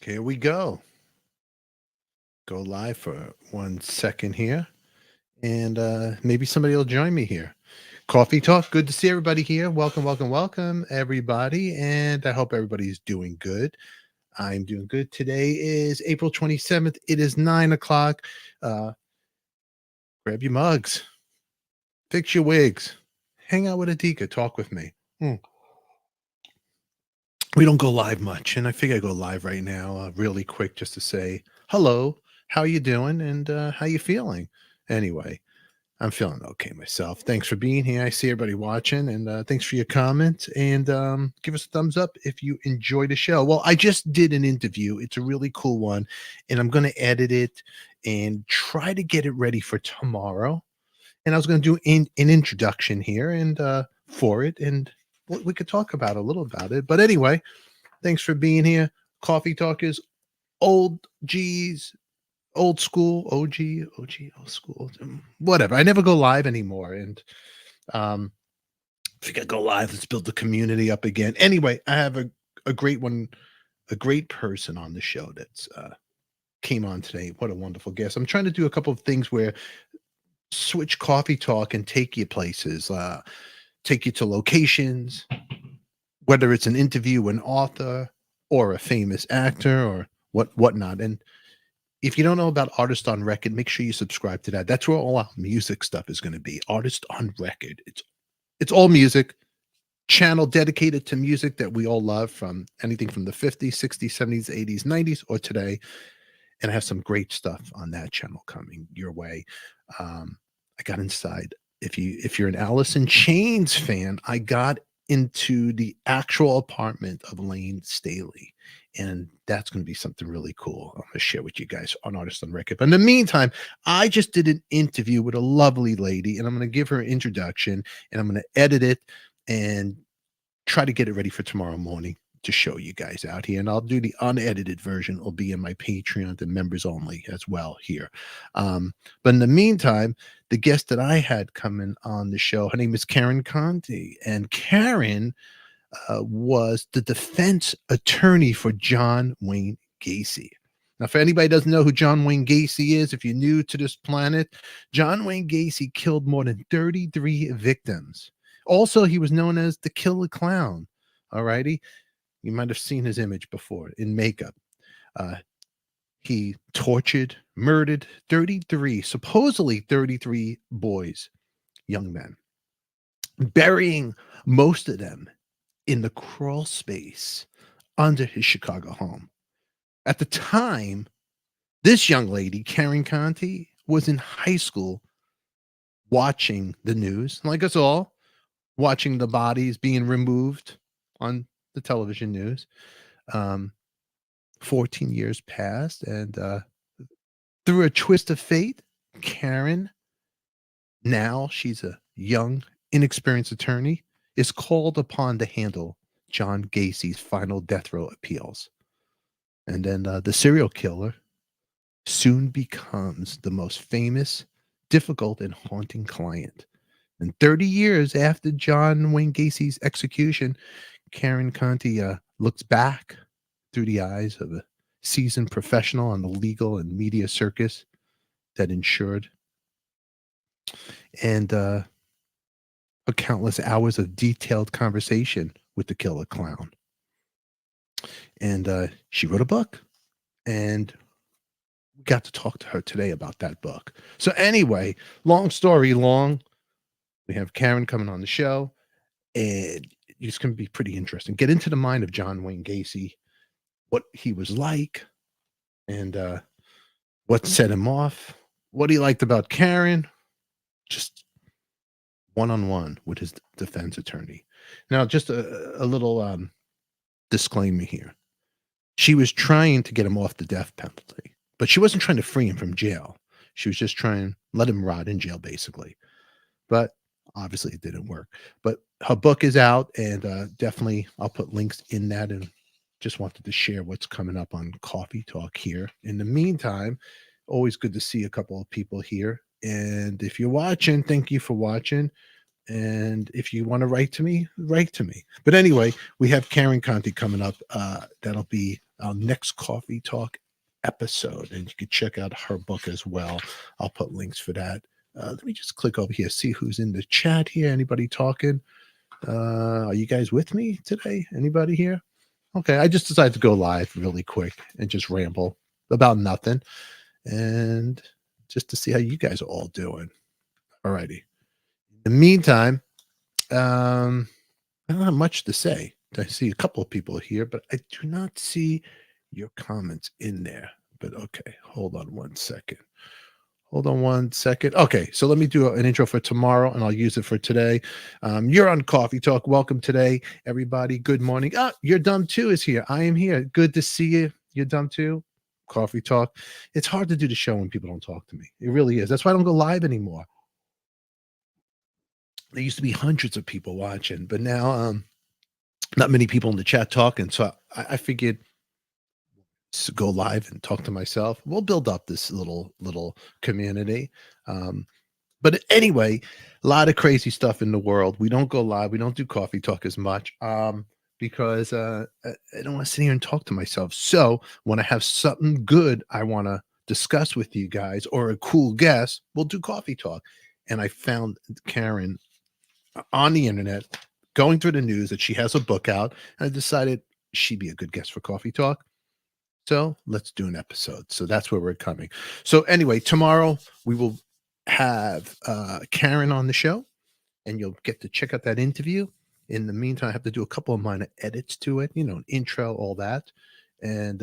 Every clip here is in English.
Here we go. Go live for 1 second here, and maybe somebody will join me here. Coffee Talk. Good to see everybody here. Welcome, welcome, welcome, everybody. And I hope everybody's doing good. I'm doing good. Today is April 27th. It is 9 o'clock. Uh, grab your mugs, fix your wigs, hang out with Adika, talk with me. We don't go live much, and I figure I go live right now, really quick, just to say hello, how you doing, and how you feeling. Anyway, I'm feeling okay myself. Thanks for being here. I see everybody watching, and thanks for your comments. And give us a thumbs up if you enjoy the show. Well, I just did an interview. It's a really cool one, and I'm going to edit it and try to get it ready for tomorrow. And I was going to do an introduction here and for it, and we could talk about a little about it. But anyway, thanks for being here. Coffee Talkers, old G's, old school, old school, whatever. I never go live anymore. And if you could go live, let's build the community up again. Anyway, I have a great one, a great person on the show that's came on today. What a wonderful guest. I'm trying to do a couple of things where switch Coffee Talk and take you places, take you to locations, whether it's an interview, an author, or a famous actor, or whatnot. And if you don't know about Artist on Record, make sure you subscribe to that. That's where all our music stuff is going to be. Artist on Record. It's all music. Channel dedicated to music that we all love, from anything from the 50s, 60s, 70s, 80s, 90s, or today. And I have some great stuff on that channel coming your way. I got inside. If you're an Alice in Chains fan, I got into the actual apartment of Lane Staley, and that's going to be something really cool. I'm going to share with you guys on Artist on Record. But in the meantime, I just did an interview with a lovely lady, and I'm going to give her an introduction, and I'm going to edit it and try to get it ready for tomorrow morning to show you guys out here. And I'll do the unedited version. It'll be in my Patreon and members only as well here. But in the meantime, the guest that I had coming on the show, her name is Karen Conti. And Karen was the defense attorney for John Wayne Gacy. Now, for anybody who doesn't know who John Wayne Gacy is, if you're new to this planet, John Wayne Gacy killed more than 33 victims. Also, he was known as the Killer Clown. All righty. You might have seen his image before in makeup. He tortured, murdered supposedly 33 boys, young men, burying most of them in the crawl space under his Chicago home. At the time, this young lady, Karen Conti, was in high school watching the news, like us all, watching the bodies being removed on the television news. 14 years passed, and through a twist of fate, Karen, now she's a young, inexperienced attorney, is called upon to handle John Gacy's final death row appeals. And then the serial killer soon becomes the most famous, difficult, and haunting client. And 30 years after John Wayne Gacy's execution, Karen Conti looks back through the eyes of a seasoned professional on the legal and media circus that ensured, and a countless hours of detailed conversation with the killer clown. And she wrote a book, and we got to talk to her today about that book. So anyway, long story long, we have Karen coming on the show, and it's going to be pretty interesting. Get into the mind of John Wayne Gacy, what he was like, and what set him off, what he liked about Karen, just one-on-one with his defense attorney. Now, just a little disclaimer here. She was trying to get him off the death penalty, but she wasn't trying to free him from jail. She was just trying to let him rot in jail, basically. But obviously it didn't work. But her book is out, and definitely I'll put links in that, and just wanted to share what's coming up on Coffee Talk here. In the meantime, always good to see a couple of people here. And if you're watching, thank you for watching. And if you want to write to me, write to me. But anyway, we have Karen Conti coming up. That'll be our next Coffee Talk episode. And you can check out her book as well. I'll put links for that. Let me just click over here, see who's in the chat here. Anybody talking? Are you guys with me today? Anybody here? Okay, I just decided to go live really quick and just ramble about nothing and just to see how you guys are all doing. Alrighty. In the meantime, I don't have much to say. I see a couple of people here, but I do not see your comments in there. But okay, hold on one second. Hold on one second. Okay, so let me do an intro for tomorrow, and I'll use it for today. You're on Coffee Talk. Welcome today, everybody. Good morning. Ah, You're Dumb Too is here. I am here. Good to see you. You're Dumb Too. Coffee Talk. It's hard to do the show when people don't talk to me. It really is. That's why I don't go live anymore. There used to be hundreds of people watching, but now not many people in the chat talking. So I figured go live and talk to myself. We'll build up this little community. But anyway, a lot of crazy stuff in the world. We don't go live. We don't do Coffee Talk as much because I don't want to sit here and talk to myself. So when I have something good I want to discuss with you guys or a cool guest, we'll do Coffee Talk. And I found Karen on the internet going through the news that she has a book out, and I decided she'd be a good guest for Coffee Talk. So let's do an episode. So that's where we're coming. So anyway, tomorrow we will have Karen on the show, and you'll get to check out that interview. In the meantime, I have to do a couple of minor edits to it, an intro, all that, and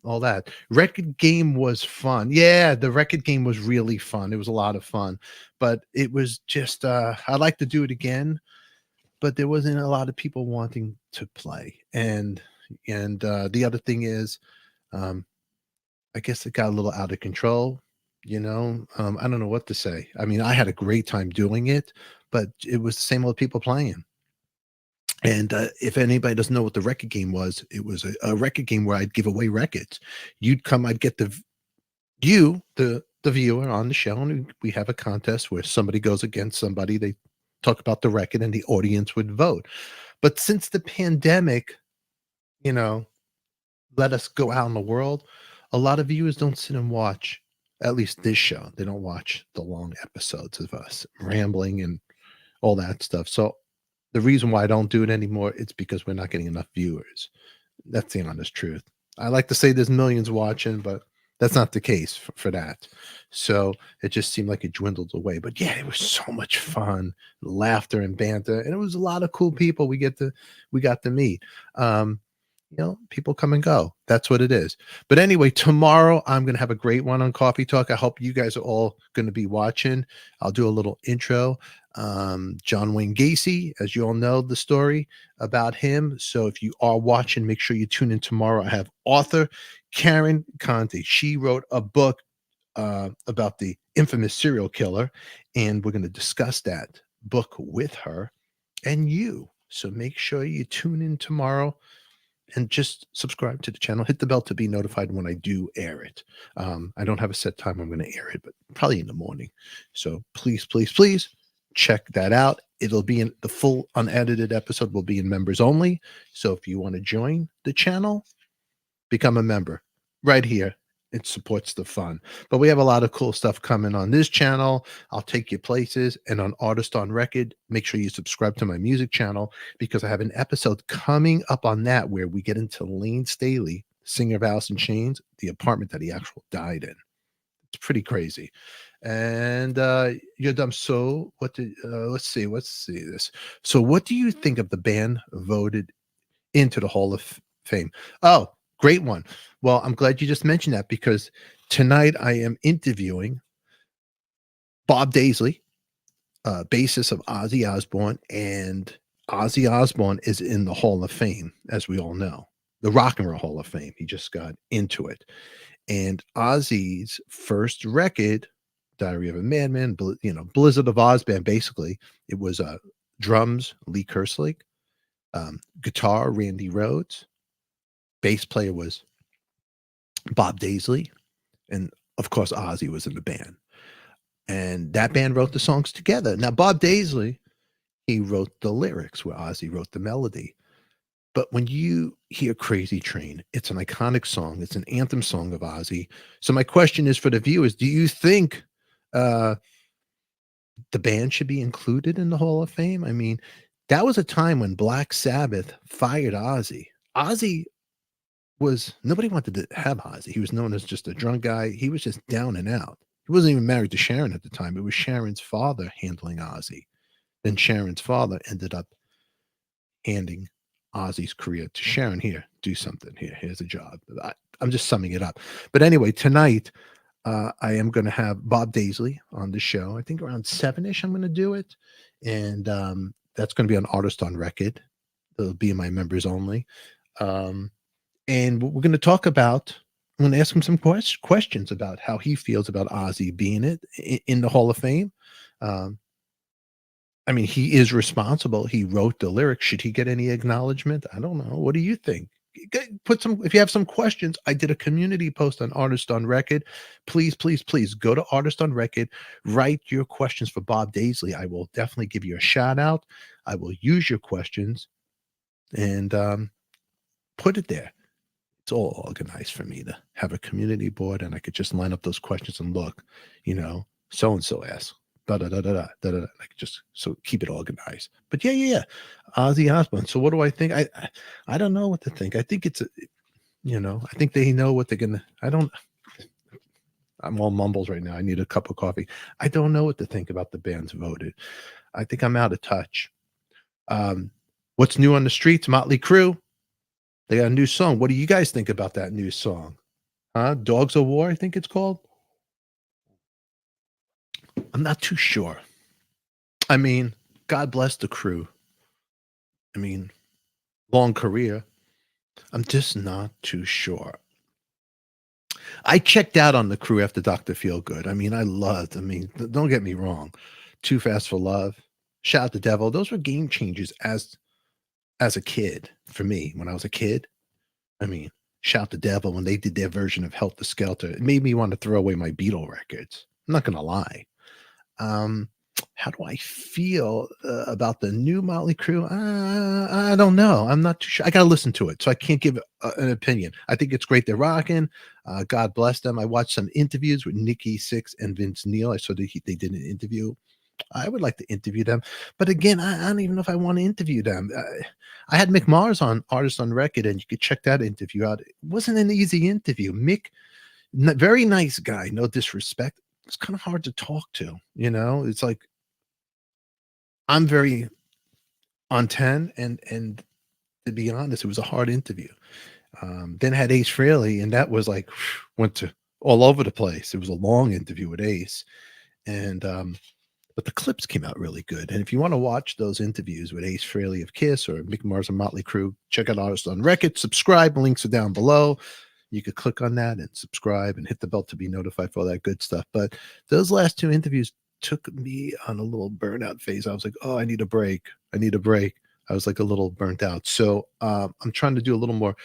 all that. Record game was fun. Yeah, the record game was really fun. It was a lot of fun, but it was just I'd like to do it again, but there wasn't a lot of people wanting to play. And the other thing is, I guess it got a little out of control. I don't know what to say. I mean, I had a great time doing it, but it was the same old people playing. And if anybody doesn't know what the record game was, it was a record game where I'd give away records. You'd come, I'd get the viewer on the show, and we have a contest where somebody goes against somebody. They talk about the record, and the audience would vote. But since the pandemic, let us go out in the world, a lot of viewers don't sit and watch at least this show. They don't watch the long episodes of us rambling and all that stuff. So the reason why I don't do it anymore, it's because we're not getting enough viewers. That's the honest truth. I like to say there's millions watching, but that's not the case for that. So it just seemed like it dwindled away. But yeah, it was so much fun, laughter and banter, and it was a lot of cool people we got to meet. People come and go. That's what it is. But anyway, tomorrow I'm going to have a great one on Coffee Talk. I hope you guys are all going to be watching. I'll do a little intro. John Wayne Gacy, as you all know the story about him. So if you are watching, make sure you tune in tomorrow. I have author Karen Conte. She wrote a book about the infamous serial killer, and we're going to discuss that book with her and you. So make sure you tune in tomorrow. And just subscribe to the channel. Hit the bell to be notified when I do air it. I don't have a set time I'm going to air it, but probably in the morning. So please, please, please check that out. It'll be in the full unedited episode will be in members only. So if you want to join the channel, become a member right here. It supports the fun. But we have a lot of cool stuff coming on this channel. I'll take you places. And on Artist on Record, make sure you subscribe to my music channel, because I have an episode coming up on that where we get into Lane Staley, singer of Alice in Chains, the apartment that he actually died in. It's pretty crazy. And You're Dumb. So let's see this. So what do you think of the band voted into the Hall of Fame? Oh, great one. Well, I'm glad you just mentioned that, because tonight I am interviewing Bob Daisley, bassist of Ozzy Osbourne, and Ozzy Osbourne is in the Hall of Fame, as we all know, the Rock and Roll Hall of Fame. He just got into it. And Ozzy's first record, Diary of a Madman, Blizzard of Oz band, basically, it was drums, Lee Kerslake, guitar, Randy Rhoads, bass player was Bob Daisley, and of course Ozzy was in the band. And that band wrote the songs together. Now Bob Daisley, he wrote the lyrics where Ozzy wrote the melody. But when you hear Crazy Train, it's an iconic song. It's an anthem song of Ozzy. So my question is for the viewers, do you think uh, the band should be included in the Hall of Fame? I mean, that was a time when Black Sabbath fired Ozzy. Ozzy was nobody wanted to have Ozzy. He was known as just a drunk guy. He was just down and out. He wasn't even married to Sharon at the time. It was Sharon's father handling Ozzy. Then Sharon's father ended up handing Ozzy's career to Sharon. Here, do something. Here, here's a job. I'm just summing it up. But anyway, tonight I am going to have Bob Daisley on the show. I think around 7-ish. I'm going to do it, and that's going to be on Artist on Record. It'll be my members only. Um, and we're going to talk about. I'm going to ask him some questions about how he feels about Ozzy being in the Hall of Fame. Um, I mean, he is responsible. He wrote the lyrics. Should he get any acknowledgement? I don't know. What do you think? Put some, if you have some questions. I did a community post on Artist on Record. Please, please, please go to Artist on Record. Write your questions for Bob Daisley. I will definitely give you a shout out. I will use your questions and put it there. It's all organized for me to have a community board, and I could just line up those questions and look, so and so asked. Da da da da da da da. I could just so keep it organized. But yeah. Ozzy Osbourne. So what do I think? I don't know what to think. I think it's I think they know what they're gonna. I don't. I'm all mumbles right now. I need a cup of coffee. I don't know what to think about the bands voted. I think I'm out of touch. Um, what's new on the streets? Motley Crue. They got a new song. What do you guys think about that new song? Huh? Dogs of War, I think it's called. I'm not too sure. I mean, God bless the Crew. I mean, long career. I'm just not too sure. I checked out on the Crew after Dr. Feelgood. I mean, don't get me wrong. Too Fast for Love, Shout the Devil. Those were game changers as a kid for me when I was a kid. I mean, Shout the Devil, when they did their version of Helter Skelter, it made me want to throw away my Beatle records. I'm not going to lie. How do I feel about the new Motley Crue? I don't know. I'm not too sure. I got to listen to it, so I can't give an opinion. I think it's great. They're rocking. God bless them. I watched some interviews with Nikki Sixx and Vince Neil. I saw they did an interview. I would like to interview them, but again, I don't even know if I want to interview them. I had Mick Mars on Artist on Record, and you could check that interview out. It wasn't an easy interview. Mick, very nice guy, no disrespect. It's kind of hard to talk to. It's like I'm very on 10, and to be honest, it was a hard interview. Then had Ace Frehley, and that was like went to all over the place. It was a long interview with Ace, and but the clips came out really good. And if you want to watch those interviews with Ace Frehley of Kiss or Mick Mars and Motley Crue, check out Artist on Record. Subscribe. Links are down below. You could click on that and subscribe and hit the bell to be notified for all that good stuff. But those last two interviews took me on a little burnout phase. I was like, oh, I need a break. I need a break. I was like a little burnt out. So I'm trying to do a little more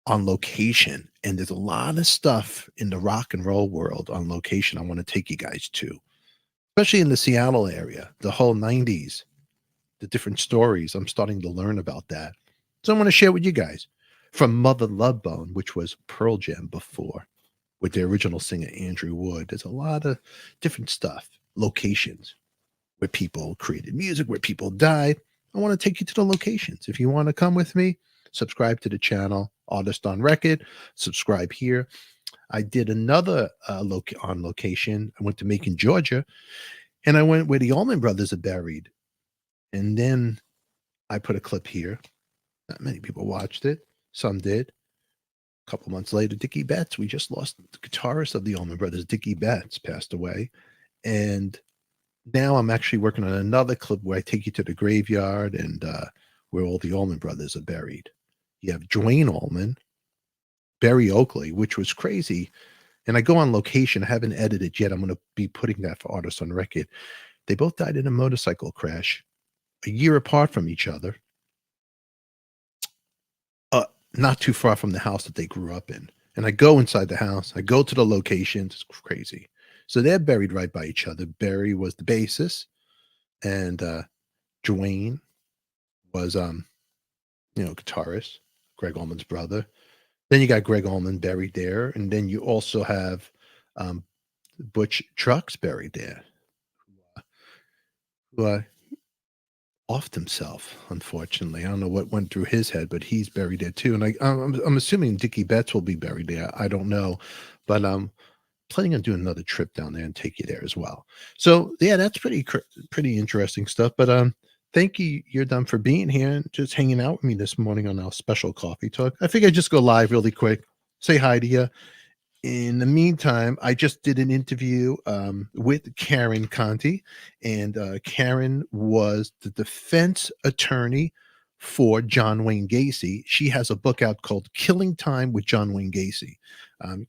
on location. And there's a lot of stuff in the rock and roll world on location I want to take you guys to, especially in the Seattle area, the whole 90s, the different stories. I'm starting to learn about that. So I want to share with you guys from Mother Love Bone, which was Pearl Jam before, with the original singer Andrew Wood. There's a lot of different stuff, locations where people created music, where people died. I want to take you to the locations. If you want to come with me, subscribe to the channel, Artist on Record, subscribe here. I did another on location. I went to Macon, Georgia, and I went where the Allman Brothers are buried. And then I put a clip here. Not many people watched it. Some did. A couple months later, Dickie Betts. We just lost the guitarist of the Allman Brothers. Dickie Betts passed away. And now I'm actually working on another clip where I take you to the graveyard and where all the Allman Brothers are buried. You have Dwayne Allman, Barry Oakley, which was crazy. And I go on location. I haven't edited yet. I'm going to be putting that for Artists on Record. They both died in a motorcycle crash a year apart from each other, not too far from the house that they grew up in. And I go inside the house. I go to the locations. It's crazy. So they're buried right by each other. Barry was the bassist, and Dwayne was guitarist, Greg Allman's brother. Then you got Greg Allman buried there, and then you also have um, Butch Trucks buried there, who offed himself. Unfortunately, I don't know what went through his head, but he's buried there too. And I'm assuming Dickie Betts will be buried there. I don't know, but planning on doing another trip down there and take you there as well. So yeah, that's pretty interesting stuff. But thank you, you're done for being here and just hanging out with me this morning on our special coffee talk. I figured I'd just go live really quick, say hi to you. In the meantime, I just did an interview with Karen Conti, and Karen was the defense attorney for John Wayne Gacy. She has a book out called Killing Time with John Wayne Gacy.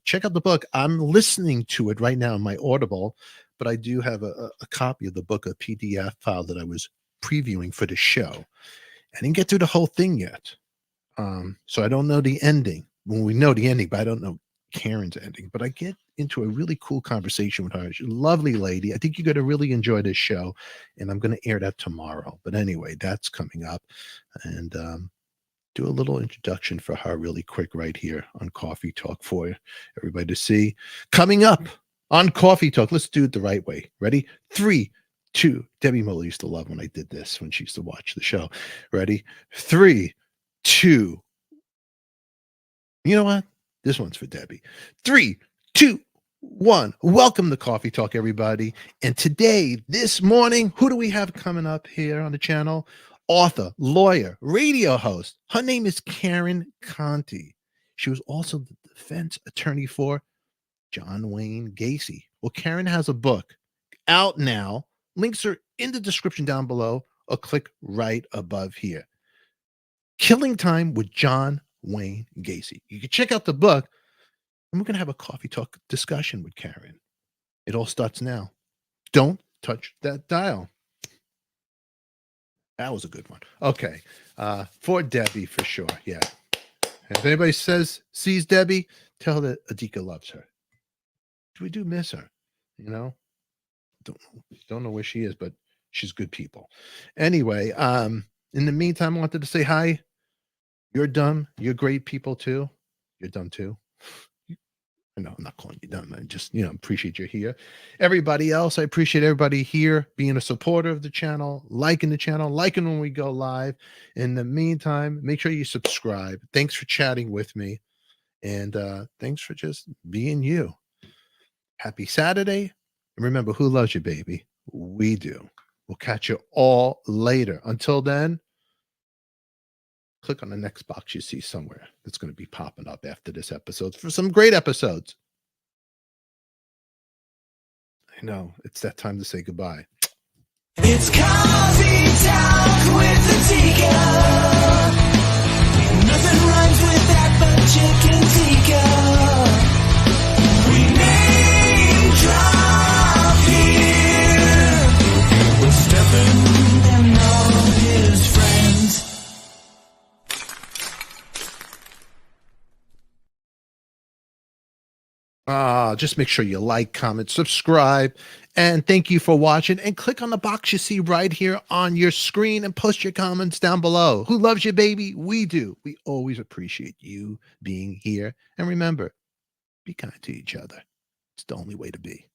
Check out the book. I'm listening to it right now in my Audible, but I do have a copy of the book, a PDF file that I was previewing for the show. I didn't get through the whole thing yet. So I don't know the ending. Well, we know the ending, but I don't know Karen's ending. But I get into a really cool conversation with her. She's a lovely lady. I think you're going to really enjoy this show, and I'm going to air that tomorrow. But anyway, that's coming up. And do a little introduction for her really quick right here on Coffee Talk for everybody to see. Coming up on Coffee Talk, let's do it the right way. Ready? 3, 2. Debbie Muller used to love when I did this, when she used to watch the show. Ready? 3, 2. You know what? This one's for Debbie. 3, 2, 1. Welcome to Coffee Talk, everybody. And today, this morning, who do we have coming up here on the channel? Author, lawyer, radio host. Her name is Karen Conti. She was also the defense attorney for John Wayne Gacy. Well, Karen has a book out now. Links are in the description down below, or click right above here. Killing Time with John Wayne Gacy. You can check out the book, and we're going to have a coffee talk discussion with Karen. It all starts now. Don't touch that dial. That was a good one. Okay. For Debbie, for sure. Yeah. If anybody sees Debbie, tell her that Adika loves her. We do miss her. Don't know where she is, but she's good people. Anyway, in the meantime, I wanted to say hi. You're dumb. You're great people too. You're dumb too. I know I'm not calling you dumb. I just, appreciate you're here. Everybody else, I appreciate everybody here being a supporter of the channel, liking when we go live. In the meantime, make sure you subscribe. Thanks for chatting with me. And thanks for just being you. Happy Saturday. And remember, who loves you, baby? We do. We'll catch you all later. Until then, click on the next box you see somewhere that's going to be popping up after this episode for some great episodes. I know, it's that time to say goodbye. It's Coffee Talk with the Tika. Nothing rhymes with that but chicken tikka. We name drop here with Stephen and all his friends. Just make sure you like, comment, subscribe, and thank you for watching. And click on the box you see right here on your screen and post your comments down below. Who loves you, baby? We do. We always appreciate you being here. And remember, be kind to each other. It's the only way to be.